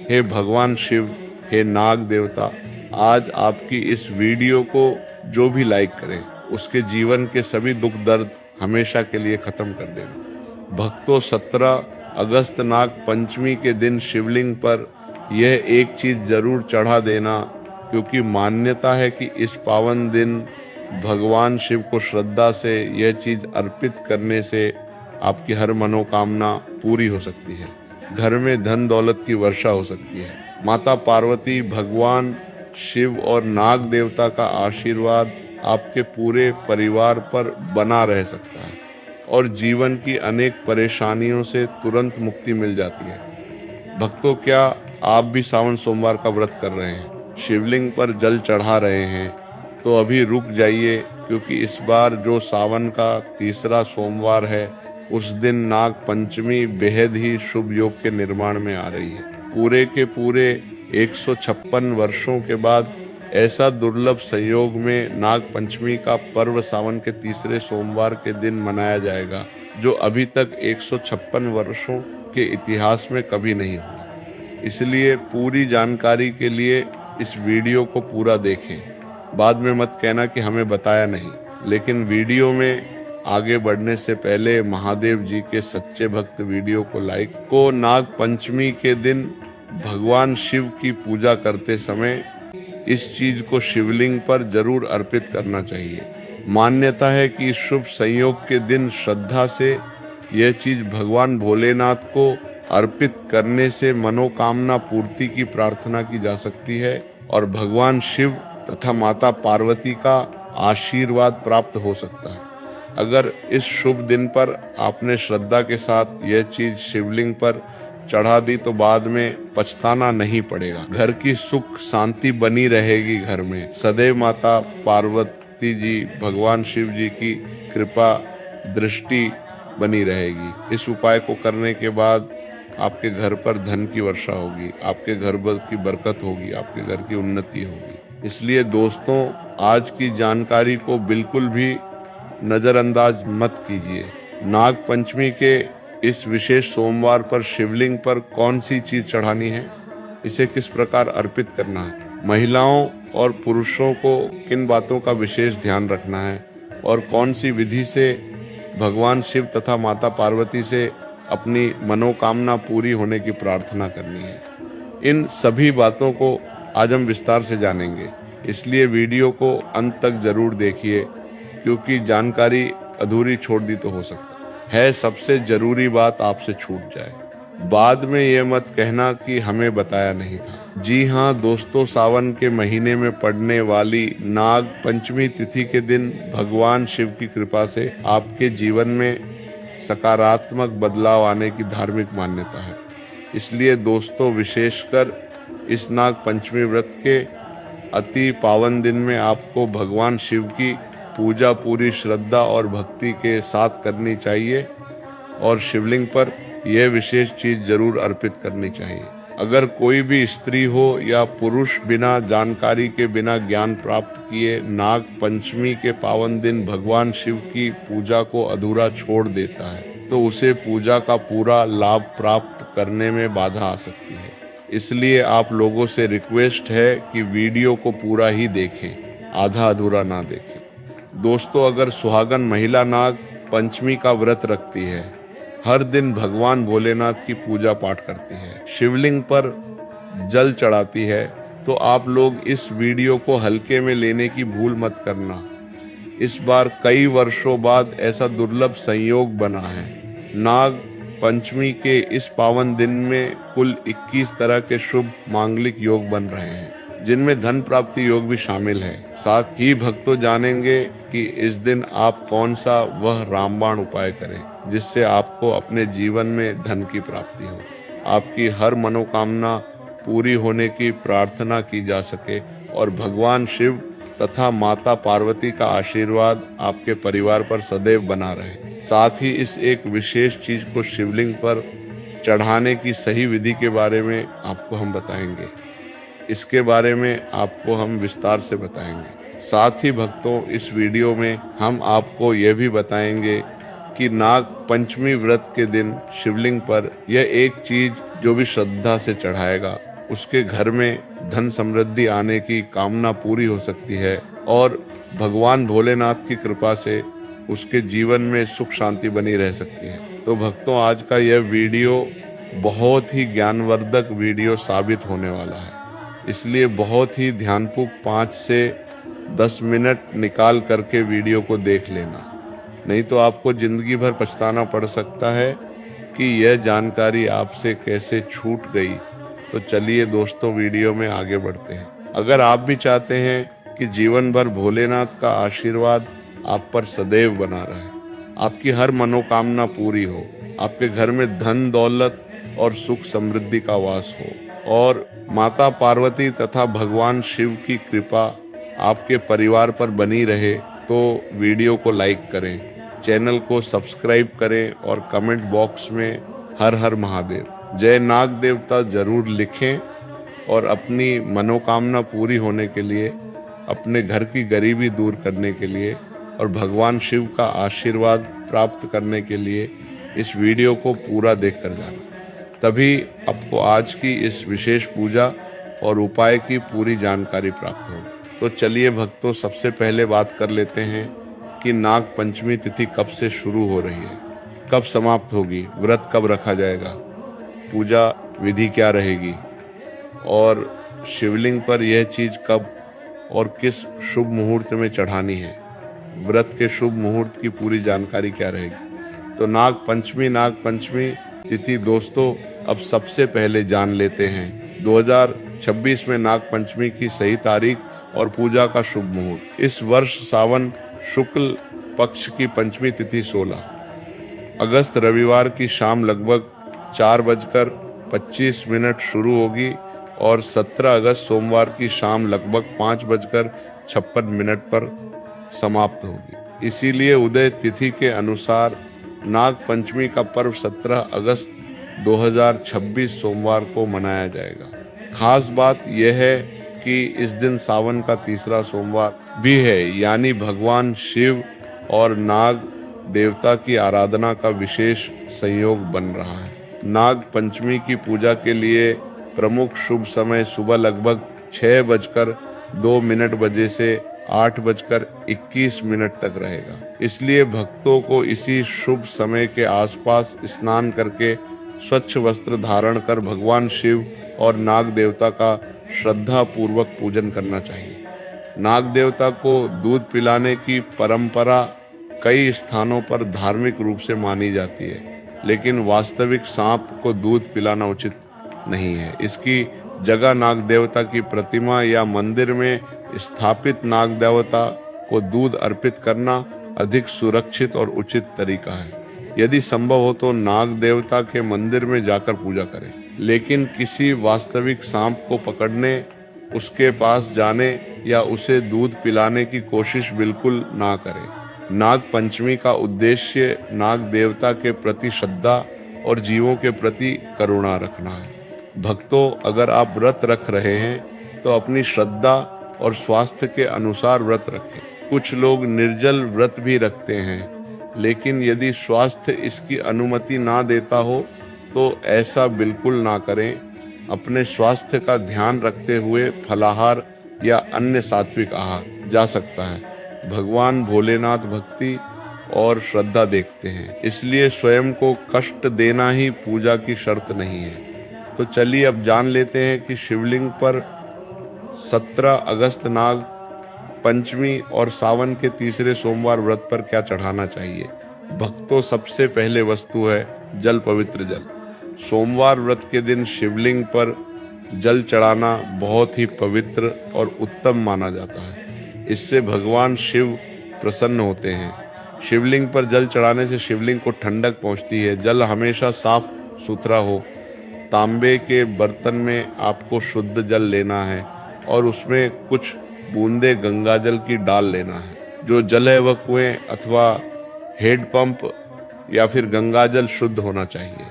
हे भगवान शिव, हे नाग देवता, आज आपकी इस वीडियो को जो भी लाइक करे उसके जीवन के सभी दुख दर्द हमेशा के लिए खत्म कर देना। भक्तों, 17 अगस्त नाग पंचमी के दिन शिवलिंग पर यह एक चीज जरूर चढ़ा देना, क्योंकि मान्यता है कि इस पावन दिन भगवान शिव को श्रद्धा से यह चीज अर्पित करने से आपकी हर मनोकामना पूरी हो सकती है। घर में धन दौलत की वर्षा हो सकती है। माता पार्वती, भगवान शिव और नाग देवता का आशीर्वाद आपके पूरे परिवार पर बना रह सकता है और जीवन की अनेक परेशानियों से तुरंत मुक्ति मिल जाती है। भक्तों, क्या आप भी सावन सोमवार का व्रत कर रहे हैं, शिवलिंग पर जल चढ़ा रहे हैं, तो अभी रुक जाइए, क्योंकि इस बार जो सावन का तीसरा सोमवार है उस दिन नाग पंचमी बेहद ही शुभ योग के निर्माण में आ रही है। पूरे के पूरे 156 वर्षों के बाद ऐसा दुर्लभ संयोग में नाग पंचमी का पर्व सावन के तीसरे सोमवार के दिन मनाया जाएगा, जो अभी तक 156 वर्षों के इतिहास में कभी नहीं हुआ। इसलिए पूरी जानकारी के लिए इस वीडियो को पूरा देखें। बाद में मत कहना कि हमें बताया नहीं। लेकिन वीडियो में आगे बढ़ने से पहले महादेव जी के सच्चे भक्त वीडियो को लाइक को नाग पंचमी के दिन भगवान शिव की पूजा करते समय इस चीज को शिवलिंग पर जरूर अर्पित करना चाहिए। मान्यता है कि इस शुभ संयोग के दिन श्रद्धा से यह चीज भगवान भोलेनाथ को अर्पित करने से मनोकामना पूर्ति की प्रार्थना की जा सकती है और भगवान शिव तथा माता पार्वती का आशीर्वाद प्राप्त हो सकता है। अगर इस शुभ दिन पर आपने श्रद्धा के साथ यह चीज शिवलिंग पर चढ़ा दी तो बाद में पछताना नहीं पड़ेगा। घर की सुख शांति बनी रहेगी। घर में सदैव माता पार्वती जी, भगवान शिव जी की कृपा दृष्टि बनी रहेगी। इस उपाय को करने के बाद आपके घर पर धन की वर्षा होगी, आपके घर की बरकत होगी, आपके घर की उन्नति होगी। इसलिए दोस्तों, आज की जानकारी को बिल्कुल भी नजरअंदाज मत कीजिए। नाग पंचमी के इस विशेष सोमवार पर शिवलिंग पर कौन सी चीज चढ़ानी है, इसे किस प्रकार अर्पित करना है, महिलाओं और पुरुषों को किन बातों का विशेष ध्यान रखना है और कौन सी विधि से भगवान शिव तथा माता पार्वती से अपनी मनोकामना पूरी होने की प्रार्थना करनी है, इन सभी बातों को आज हम विस्तार से जानेंगे। इसलिए वीडियो को अंत तक जरूर देखिए, क्योंकि जानकारी अधूरी छोड़ दी तो हो सकता है सबसे जरूरी बात आपसे छूट जाए। बाद में ये मत कहना कि हमें बताया नहीं था। जी हाँ दोस्तों, सावन के महीने में पड़ने वाली नाग पंचमी तिथि के दिन भगवान शिव की कृपा से आपके जीवन में सकारात्मक बदलाव आने की धार्मिक मान्यता है। इसलिए दोस्तों, विशेषकर इस नाग पंचमी व्रत के अति पावन दिन में आपको भगवान शिव की पूजा पूरी श्रद्धा और भक्ति के साथ करनी चाहिए और शिवलिंग पर यह विशेष चीज जरूर अर्पित करनी चाहिए। अगर कोई भी स्त्री हो या पुरुष बिना जानकारी के, बिना ज्ञान प्राप्त किए नाग पंचमी के पावन दिन भगवान शिव की पूजा को अधूरा छोड़ देता है, तो उसे पूजा का पूरा लाभ प्राप्त करने में बाधा आ सकती है। इसलिए आप लोगों से रिक्वेस्ट है कि वीडियो को पूरा ही देखें, आधा अधूरा ना देखें। दोस्तों, अगर सुहागन महिला नाग पंचमी का व्रत रखती है, हर दिन भगवान भोलेनाथ की पूजा पाठ करती है, शिवलिंग पर जल चढ़ाती है, तो आप लोग इस वीडियो को हल्के में लेने की भूल मत करना। इस बार कई वर्षों बाद ऐसा दुर्लभ संयोग बना है। नाग पंचमी के इस पावन दिन में कुल 21 तरह के शुभ मांगलिक योग बन रहे हैं, जिनमें धन प्राप्ति योग भी शामिल है। साथ ही भक्तों जानेंगे कि इस दिन आप कौन सा वह रामबाण उपाय करें जिससे आपको अपने जीवन में धन की प्राप्ति हो, आपकी हर मनोकामना पूरी होने की प्रार्थना की जा सके और भगवान शिव तथा माता पार्वती का आशीर्वाद आपके परिवार पर सदैव बना रहे। साथ ही इस एक विशेष चीज को शिवलिंग पर चढ़ाने की सही विधि के बारे में आपको हम बताएंगे। इसके बारे में आपको हम विस्तार से बताएंगे। साथ ही भक्तों, इस वीडियो में हम आपको यह भी बताएंगे कि नाग पंचमी व्रत के दिन शिवलिंग पर यह एक चीज जो भी श्रद्धा से चढ़ाएगा उसके घर में धन समृद्धि आने की कामना पूरी हो सकती है और भगवान भोलेनाथ की कृपा से उसके जीवन में सुख शांति बनी रह सकती है। तो भक्तों, आज का यह वीडियो बहुत ही ज्ञानवर्धक वीडियो साबित होने वाला है, इसलिए बहुत ही ध्यानपूर्वक 5 से 10 मिनट निकाल करके वीडियो को देख लेना, नहीं तो आपको जिंदगी भर पछताना पड़ सकता है कि यह जानकारी आपसे कैसे छूट गई। तो चलिए दोस्तों, वीडियो में आगे बढ़ते हैं। अगर आप भी चाहते हैं कि जीवन भर भोलेनाथ का आशीर्वाद आप पर सदैव बना रहे, आपकी हर मनोकामना पूरी हो, आपके घर में धन दौलत और सुख समृद्धि का वास हो और माता पार्वती तथा भगवान शिव की कृपा आपके परिवार पर बनी रहे, तो वीडियो को लाइक करें, चैनल को सब्सक्राइब करें और कमेंट बॉक्स में हर हर महादेव, जय नाग देवता जरूर लिखें और अपनी मनोकामना पूरी होने के लिए, अपने घर की गरीबी दूर करने के लिए और भगवान शिव का आशीर्वाद प्राप्त करने के लिए इस वीडियो को पूरा देखकर जाना। तभी आपको आज की इस विशेष पूजा और उपाय की पूरी जानकारी प्राप्त होगी। तो चलिए भक्तों, सबसे पहले बात कर लेते हैं कि नाग पंचमी तिथि कब से शुरू हो रही है, कब समाप्त होगी, व्रत कब रखा जाएगा, पूजा विधि क्या रहेगी और शिवलिंग पर यह चीज कब और किस शुभ मुहूर्त में चढ़ानी है, व्रत के शुभ मुहूर्त की पूरी जानकारी क्या रहेगी। तो नाग पंचमी तिथि दोस्तों, अब सबसे पहले जान लेते हैं 2026 में नाग पंचमी की सही तारीख और पूजा का शुभ मुहूर्त। इस वर्ष सावन शुक्ल पक्ष की पंचमी तिथि 16 अगस्त रविवार की शाम लगभग 4:25 शुरू होगी और 17 अगस्त सोमवार की शाम लगभग 5:56 पर समाप्त होगी। इसीलिए उदय तिथि के अनुसार नाग पंचमी का पर्व 17 अगस्त 2026 सोमवार को मनाया जाएगा। खास बात यह है कि इस दिन सावन का तीसरा सोमवार भी है, यानी भगवान शिव और नाग देवता की आराधना का विशेष संयोग बन रहा है। नाग पंचमी की पूजा के लिए प्रमुख शुभ समय सुबह लगभग 6:02 बजे से 8:21 तक रहेगा। इसलिए भक्तों को इसी शुभ समय के आसपास स्नान करके स्वच्छ वस्त्र धारण कर भगवान शिव और नाग देवता का श्रद्धा पूर्वक पूजन करना चाहिए। नाग देवता को दूध पिलाने की परंपरा कई स्थानों पर धार्मिक रूप से मानी जाती है, लेकिन वास्तविक सांप को दूध पिलाना उचित नहीं है। इसकी जगह नाग देवता की प्रतिमा या मंदिर में स्थापित नाग देवता को दूध अर्पित करना अधिक सुरक्षित और उचित तरीका है। यदि संभव हो तो नाग देवता के मंदिर में जाकर पूजा करें, लेकिन किसी वास्तविक सांप को पकड़ने, उसके पास जाने या उसे दूध पिलाने की कोशिश बिल्कुल ना करें। नाग पंचमी का उद्देश्य नाग देवता के प्रति श्रद्धा और जीवों के प्रति करुणा रखना है। भक्तों, अगर आप व्रत रख रहे हैं तो अपनी श्रद्धा और स्वास्थ्य के अनुसार व्रत रखें। कुछ लोग निर्जल व्रत भी रखते हैं, लेकिन यदि स्वास्थ्य इसकी अनुमति ना देता हो तो ऐसा बिल्कुल ना करें। अपने स्वास्थ्य का ध्यान रखते हुए फलाहार या अन्य सात्विक आहार जा सकता है। भगवान भोलेनाथ भक्ति और श्रद्धा देखते हैं, इसलिए स्वयं को कष्ट देना ही पूजा की शर्त नहीं है। तो चलिए अब जान लेते हैं कि शिवलिंग पर 17 अगस्त नाग पंचमी और सावन के तीसरे सोमवार व्रत पर क्या चढ़ाना चाहिए। भक्तों, सबसे पहले वस्तु है जल, पवित्र जल। सोमवार व्रत के दिन शिवलिंग पर जल चढ़ाना बहुत ही पवित्र और उत्तम माना जाता है। इससे भगवान शिव प्रसन्न होते हैं। शिवलिंग पर जल चढ़ाने से शिवलिंग को ठंडक पहुंचती है। जल हमेशा साफ सुथरा हो। तांबे के बर्तन में आपको शुद्ध जल लेना है और उसमें कुछ बूंदे गंगाजल की डाल लेना है। जो जल है वह कुएं अथवा हेडपंप या फिर गंगाजल शुद्ध होना चाहिए।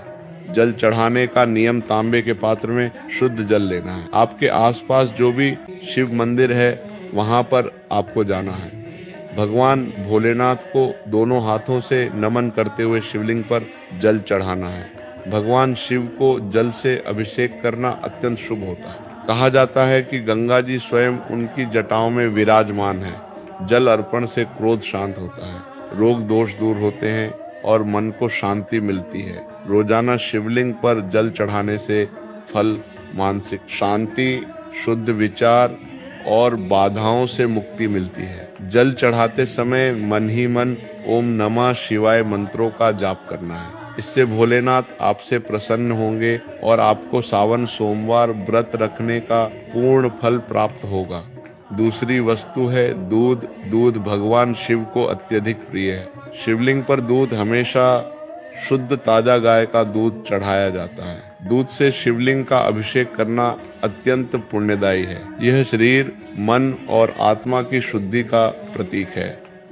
जल चढ़ाने का नियम तांबे के पात्र में शुद्ध जल लेना है। आपके आसपास जो भी शिव मंदिर है वहां पर आपको जाना है। भगवान भोलेनाथ को दोनों हाथों से नमन करते हुए शिवलिंग पर जल चढ़ाना है। भगवान शिव को जल से अभिषेक करना अत्यंत शुभ होता है। कहा जाता है कि गंगा जी स्वयं उनकी जटाओं में विराजमान है। जल अर्पण से क्रोध शांत होता है, रोग दोष दूर होते हैं और मन को शांति मिलती है। रोजाना शिवलिंग पर जल चढ़ाने से फल, मानसिक शांति, शुद्ध विचार और बाधाओं से मुक्ति मिलती है। जल चढ़ाते समय मन ही मन ओम नमः शिवाय मंत्रों का जाप करना है। इससे भोलेनाथ आपसे प्रसन्न होंगे और आपको सावन सोमवार व्रत रखने का पूर्ण फल प्राप्त होगा। दूसरी वस्तु है दूध। दूध भगवान शिव को अत्यधिक प्रिय है। शिवलिंग पर दूध हमेशा शुद्ध ताजा गाय का दूध चढ़ाया जाता है। दूध से शिवलिंग का अभिषेक करना अत्यंत पुण्यदायी है। यह शरीर, मन और आत्मा की शुद्धि का प्रतीक है।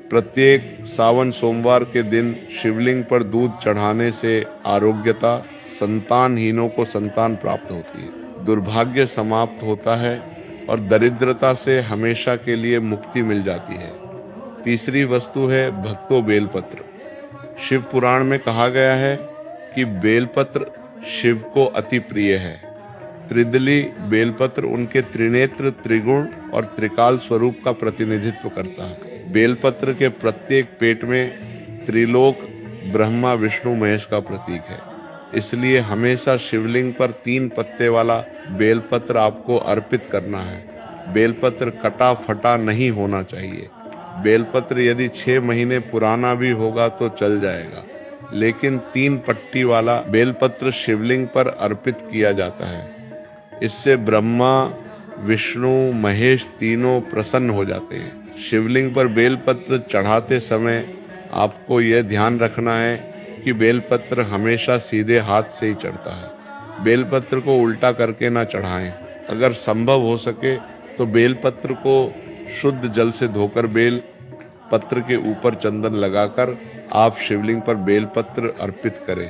प्रत्येक सावन सोमवार के दिन शिवलिंग पर दूध चढ़ाने से आरोग्यता, संतानहीनों को संतान प्राप्त होती है, दुर्भाग्य समाप्त होता है और दरिद्रता से हमेशा के लिए मुक्ति मिल जाती है। तीसरी वस्तु है भक्तों बेलपत्र। शिव पुराण में कहा गया है कि बेलपत्र शिव को अति प्रिय है। त्रिदली बेलपत्र उनके त्रिनेत्र, त्रिगुण और त्रिकाल स्वरूप का प्रतिनिधित्व करता है। बेलपत्र के प्रत्येक पेट में त्रिलोक, ब्रह्मा, विष्णु, महेश का प्रतीक है। इसलिए हमेशा शिवलिंग पर 3 पत्ते वाला बेलपत्र आपको अर्पित करना है। बेलपत्र कटा फटा नहीं होना चाहिए। बेलपत्र यदि 6 महीने पुराना भी होगा तो चल जाएगा, लेकिन 3 पट्टी वाला बेलपत्र शिवलिंग पर अर्पित किया जाता है। इससे ब्रह्मा, विष्णु, महेश तीनों प्रसन्न हो जाते हैं। शिवलिंग पर बेलपत्र चढ़ाते समय आपको यह ध्यान रखना है कि बेलपत्र हमेशा सीधे हाथ से ही चढ़ता है। बेलपत्र को उल्टा करके ना चढ़ाएं। अगर संभव हो सके तो बेलपत्र को शुद्ध जल से धोकर बेल पत्र के ऊपर चंदन लगाकर आप शिवलिंग पर बेलपत्र अर्पित करें।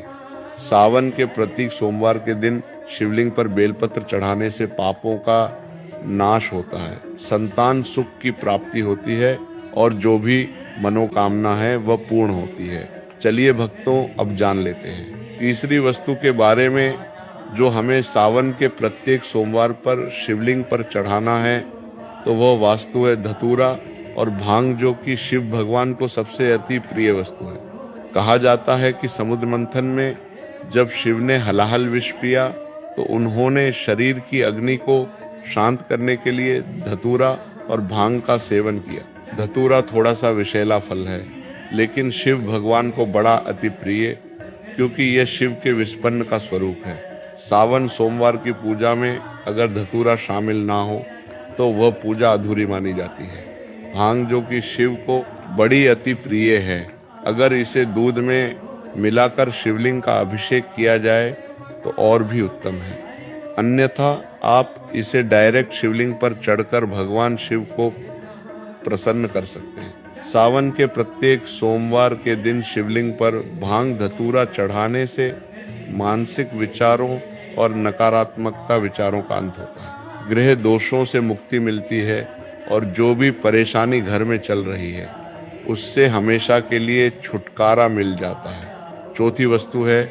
सावन के प्रतीक सोमवार के दिन शिवलिंग पर बेलपत्र चढ़ाने से पापों का नाश होता है, संतान सुख की प्राप्ति होती है और जो भी मनोकामना है वह पूर्ण होती है। चलिए भक्तों, अब जान लेते हैं तीसरी वस्तु के बारे में जो हमें सावन के प्रत्येक सोमवार पर शिवलिंग पर चढ़ाना है। तो वह वास्तु है धतूरा और भांग, जो कि शिव भगवान को सबसे अति प्रिय वस्तु है। कहा जाता है कि समुद्र मंथन में जब शिव ने हलाहल विष पिया तो उन्होंने शरीर की अग्नि को शांत करने के लिए धतूरा और भांग का सेवन किया। धतूरा थोड़ा सा विषैला फल है, लेकिन शिव भगवान को बड़ा अति प्रिय, क्योंकि यह शिव के विस्पन्न का स्वरूप है। सावन सोमवार की पूजा में अगर धतूरा शामिल ना हो तो वह पूजा अधूरी मानी जाती है। भांग, जो कि शिव को बड़ी अति प्रिय है, अगर इसे दूध में मिलाकर शिवलिंग का अभिषेक किया जाए तो और भी उत्तम है। अन्यथा आप इसे डायरेक्ट शिवलिंग पर चढ़कर भगवान शिव को प्रसन्न कर सकते हैं। सावन के प्रत्येक सोमवार के दिन शिवलिंग पर भांग धतूरा चढ़ाने से मानसिक विचारों और नकारात्मकता विचारों का अंत होता है। गृह दोषों से मुक्ति मिलती है और जो भी परेशानी घर में चल रही है उससे हमेशा के लिए छुटकारा मिल जाता है। चौथी वस्तु है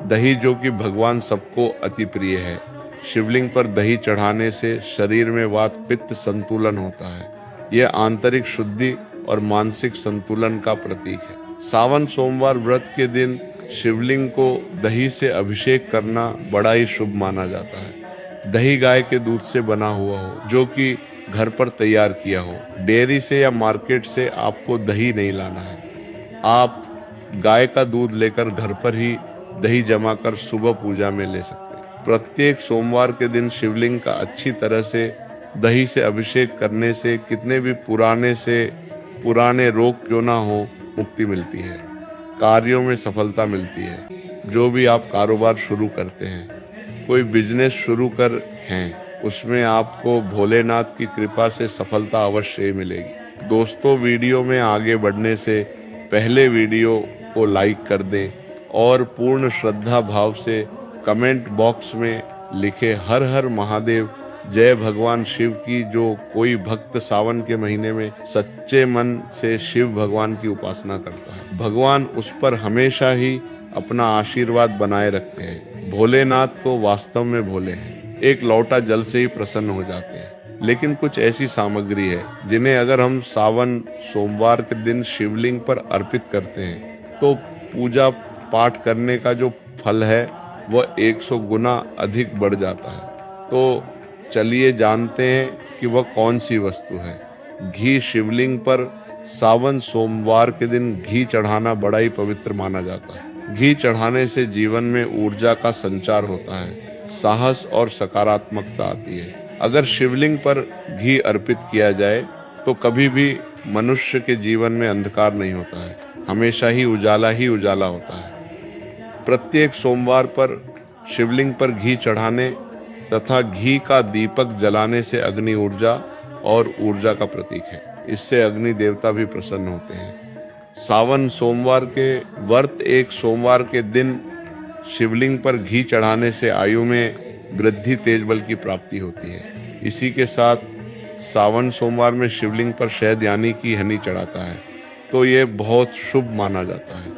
दही, जो कि भगवान सबको अति प्रिय है। शिवलिंग पर दही चढ़ाने से शरीर में वात पित्त संतुलन होता है। यह आंतरिक शुद्धि और मानसिक संतुलन का प्रतीक है। सावन सोमवार व्रत के दिन शिवलिंग को दही से अभिषेक करना बड़ा ही शुभ माना जाता है। दही गाय के दूध से बना हुआ हो, जो कि घर पर तैयार किया हो। डेयरी से या मार्केट से आपको दही नहीं लाना है। आप गाय का दूध लेकर घर पर ही दही जमा कर सुबह पूजा में ले सकते हैं। प्रत्येक सोमवार के दिन शिवलिंग का अच्छी तरह से दही से अभिषेक करने से कितने भी पुराने रोग क्यों ना हो, मुक्ति मिलती है, कार्यों में सफलता मिलती है। जो भी आप कारोबार शुरू करते हैं, कोई बिजनेस शुरू कर हैं, उसमें आपको भोलेनाथ की कृपा से सफलता अवश्य मिलेगी। दोस्तों, वीडियो में आगे बढ़ने से पहले वीडियो को लाइक कर दें और पूर्ण श्रद्धा भाव से कमेंट बॉक्स में लिखे हर हर महादेव, जय भगवान शिव की। जो कोई भक्त सावन के महीने में सच्चे मन से शिव भगवान की उपासना करता है, भगवान उस पर हमेशा ही अपना आशीर्वाद बनाए रखते हैं। भोलेनाथ तो वास्तव में भोले हैं, एक लौटा जल से ही प्रसन्न हो जाते हैं। लेकिन कुछ ऐसी सामग्री है जिन्हें अगर हम सावन सोमवार के दिन शिवलिंग पर अर्पित करते हैं तो पूजा पाठ करने का जो फल है वह 100 गुना अधिक बढ़ जाता है। तो चलिए जानते हैं कि वह कौन सी वस्तु है। घी शिवलिंग पर सावन सोमवार के दिन घी चढ़ाना बड़ा ही पवित्र माना जाता है। घी चढ़ाने से जीवन में ऊर्जा का संचार होता है, साहस और सकारात्मकता आती है। अगर शिवलिंग पर घी अर्पित किया जाए तो कभी भी मनुष्य के जीवन में अंधकार नहीं होता है, हमेशा ही उजाला होता है। प्रत्येक सोमवार पर शिवलिंग पर घी चढ़ाने तथा घी का दीपक जलाने से अग्नि ऊर्जा और ऊर्जा का प्रतीक है। इससे अग्नि देवता भी प्रसन्न होते हैं। सावन सोमवार के व्रत एक सोमवार के दिन शिवलिंग पर घी चढ़ाने से आयु में वृद्धि, तेज बल की प्राप्ति होती है। इसी के साथ सावन सोमवार में शिवलिंग पर शहद यानी कि हनी चढ़ाता है तो ये बहुत शुभ माना जाता है।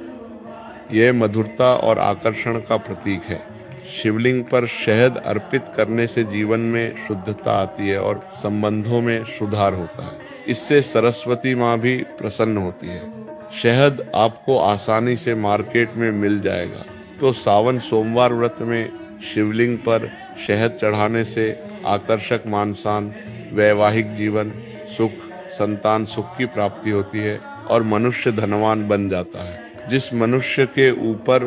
यह मधुरता और आकर्षण का प्रतीक है। शिवलिंग पर शहद अर्पित करने से जीवन में शुद्धता आती है और संबंधों में सुधार होता है। इससे सरस्वती माँ भी प्रसन्न होती है। शहद आपको आसानी से मार्केट में मिल जाएगा, तो सावन सोमवार व्रत में शिवलिंग पर शहद चढ़ाने से आकर्षक मानसान, वैवाहिक जीवन, सुख, संतान सुख की प्राप्ति होती है और मनुष्य धनवान बन जाता है। जिस मनुष्य के ऊपर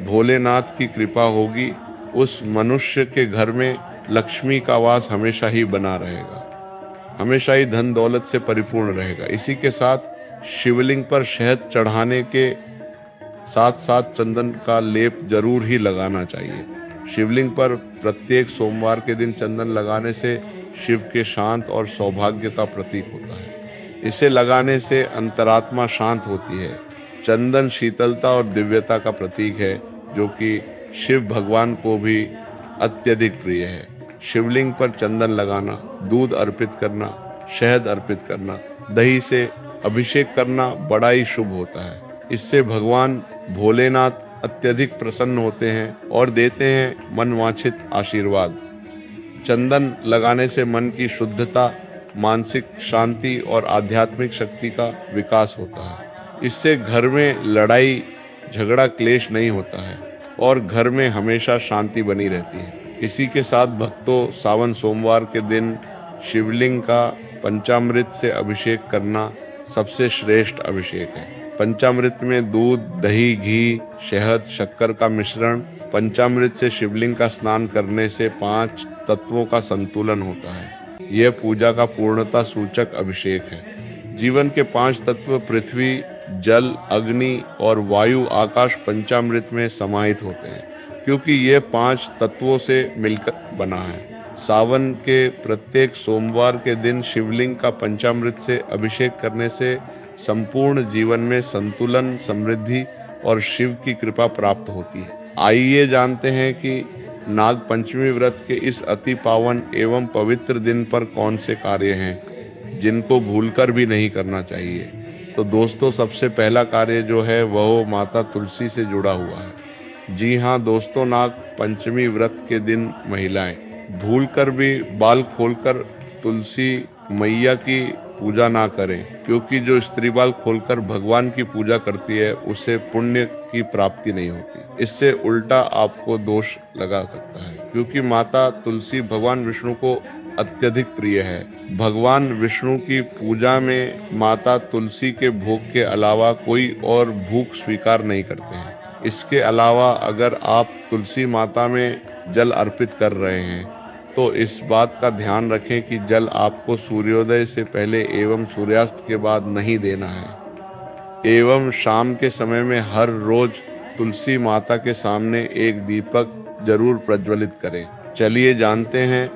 भोलेनाथ की कृपा होगी उस मनुष्य के घर में लक्ष्मी का वास हमेशा ही बना रहेगा, हमेशा ही धन दौलत से परिपूर्ण रहेगा। इसी के साथ शिवलिंग पर शहद चढ़ाने के साथ साथ चंदन का लेप जरूर ही लगाना चाहिए। शिवलिंग पर प्रत्येक सोमवार के दिन चंदन लगाने से शिव के शांत और सौभाग्य का प्रतीक होता है। इसे लगाने से अंतरात्मा शांत होती है। चंदन शीतलता और दिव्यता का प्रतीक है, जो कि शिव भगवान को भी अत्यधिक प्रिय है। शिवलिंग पर चंदन लगाना, दूध अर्पित करना, शहद अर्पित करना, दही से अभिषेक करना बड़ा ही शुभ होता है। इससे भगवान भोलेनाथ अत्यधिक प्रसन्न होते हैं और देते हैं मनवांछित आशीर्वाद। चंदन लगाने से मन की शुद्धता, मानसिक शांति और आध्यात्मिक शक्ति का विकास होता है। इससे घर में लड़ाई झगड़ा क्लेश नहीं होता है और घर में हमेशा शांति बनी रहती है। इसी के साथ भक्तों, सावन सोमवार के दिन शिवलिंग का पंचामृत से अभिषेक करना सबसे श्रेष्ठ अभिषेक है। पंचामृत में दूध, दही, घी, शहद, शक्कर का मिश्रण। पंचामृत से शिवलिंग का स्नान करने से 5 तत्वों का संतुलन होता है। यह पूजा का पूर्णता सूचक अभिषेक है। जीवन के 5 तत्व पृथ्वी, जल, अग्नि और वायु, आकाश पंचामृत में समाहित होते हैं, क्योंकि ये 5 तत्वों से मिलकर बना है। सावन के प्रत्येक सोमवार के दिन शिवलिंग का पंचामृत से अभिषेक करने से संपूर्ण जीवन में संतुलन, समृद्धि और शिव की कृपा प्राप्त होती है। आइए जानते हैं कि नाग पंचमी व्रत के इस अति पावन एवं पवित्र दिन पर कौन से कार्य हैं जिनको भूलकर भी नहीं करना चाहिए। तो दोस्तों, सबसे पहला कार्य जो है वह माता तुलसी से जुड़ा हुआ है। जी हाँ दोस्तों, नाग पंचमी व्रत के दिन महिलाएं भूलकर भी बाल खोलकर तुलसी मैया की पूजा ना करें, क्योंकि जो स्त्री बाल खोलकर भगवान की पूजा करती है उसे पुण्य की प्राप्ति नहीं होती। इससे उल्टा आपको दोष लगा सकता है, क्योंकि माता तुलसी भगवान विष्णु को अत्यधिक प्रिय है। भगवान विष्णु की पूजा में माता तुलसी के भोग के अलावा कोई और भूख स्वीकार नहीं करते हैं। इसके अलावा अगर आप तुलसी माता में जल अर्पित कर रहे हैं तो इस बात का ध्यान रखें कि जल आपको सूर्योदय से पहले एवं सूर्यास्त के बाद नहीं देना है। एवं शाम के समय में हर रोज तुलसी माता के सामने एक दीपक जरूर प्रज्वलित करें। चलिए जानते हैं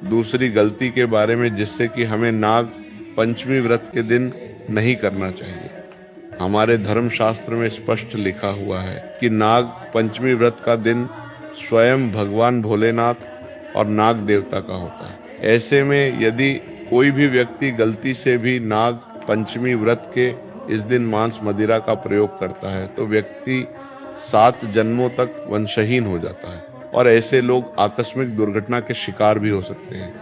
दूसरी गलती के बारे में, जिससे कि हमें नाग पंचमी व्रत के दिन नहीं करना चाहिए। हमारे धर्मशास्त्र में स्पष्ट लिखा हुआ है कि नाग पंचमी व्रत का दिन स्वयं भगवान भोलेनाथ और नाग देवता का होता है। ऐसे में यदि कोई भी व्यक्ति गलती से भी नाग पंचमी व्रत के इस दिन मांस मदिरा का प्रयोग करता है तो व्यक्ति 7 जन्मों तक वंशहीन हो जाता है और ऐसे लोग आकस्मिक दुर्घटना के शिकार भी हो सकते हैं।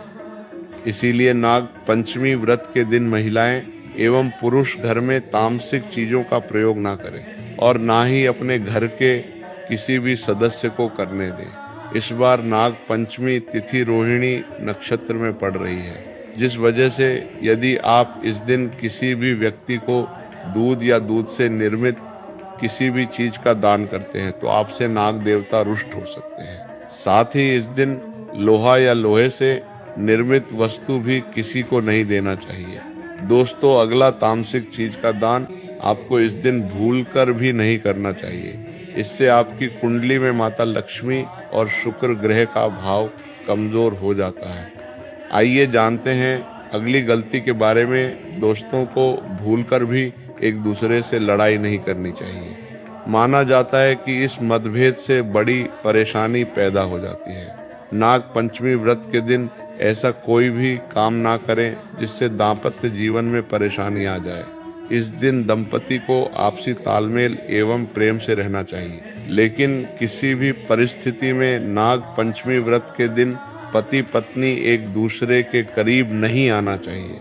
इसीलिए नाग पंचमी व्रत के दिन महिलाएं एवं पुरुष घर में तामसिक चीजों का प्रयोग ना करें और ना ही अपने घर के किसी भी सदस्य को करने दें। इस बार नाग पंचमी तिथि रोहिणी नक्षत्र में पड़ रही है, जिस वजह से यदि आप इस दिन किसी भी व्यक्ति को दूध या दूध से निर्मित किसी भी चीज का दान करते हैं तो आपसे नाग देवता रुष्ट हो सकते हैं। साथ ही इस दिन लोहा या लोहे से निर्मित वस्तु भी किसी को नहीं देना चाहिए। दोस्तों, अगला तामसिक चीज का दान आपको इस दिन भूलकर भी नहीं करना चाहिए। इससे आपकी कुंडली में माता लक्ष्मी और शुक्र ग्रह का भाव कमजोर हो जाता है। आइए जानते हैं अगली गलती के बारे में। दोस्तों को भूलकर भी एक दूसरे से लड़ाई नहीं करनी चाहिए। माना जाता है कि इस मतभेद से बड़ी परेशानी पैदा हो जाती है। नाग पंचमी व्रत के दिन ऐसा कोई भी काम ना करें जिससे दाम्पत्य जीवन में परेशानी आ जाए। इस दिन दंपति को आपसी तालमेल एवं प्रेम से रहना चाहिए, लेकिन किसी भी परिस्थिति में नाग पंचमी व्रत के दिन पति पत्नी एक दूसरे के करीब नहीं आना चाहिए,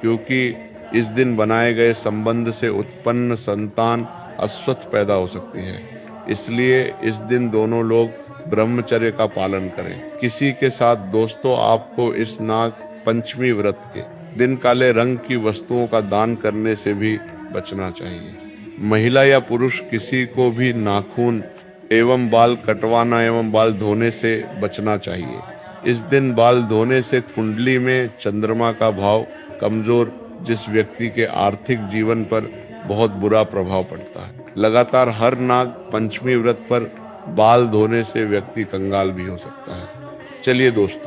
क्योंकि इस दिन बनाए गए संबंध से उत्पन्न संतान अस्वस्थ पैदा हो सकती है। इसलिए इस दिन दोनों लोग ब्रह्मचर्य का पालन करें। किसी के साथ दोस्तों आपको इस नाग पंचमी व्रत के दिन काले रंग की वस्तुओं का दान करने से भी बचना चाहिए। महिला या पुरुष किसी को भी नाखून एवं बाल कटवाना एवं बाल धोने से बचना चाहिए। इस दिन बाल धोने से कुंडली में चंद्रमा का भाव कमजोर, जिस व्यक्ति के आर्थिक जीवन पर बहुत बुरा प्रभाव पड़ता है। लगातार हर नाग पंचमी व्रत पर बाल धोने से व्यक्ति कंगाल भी हो सकता है। चलिए दोस्तों,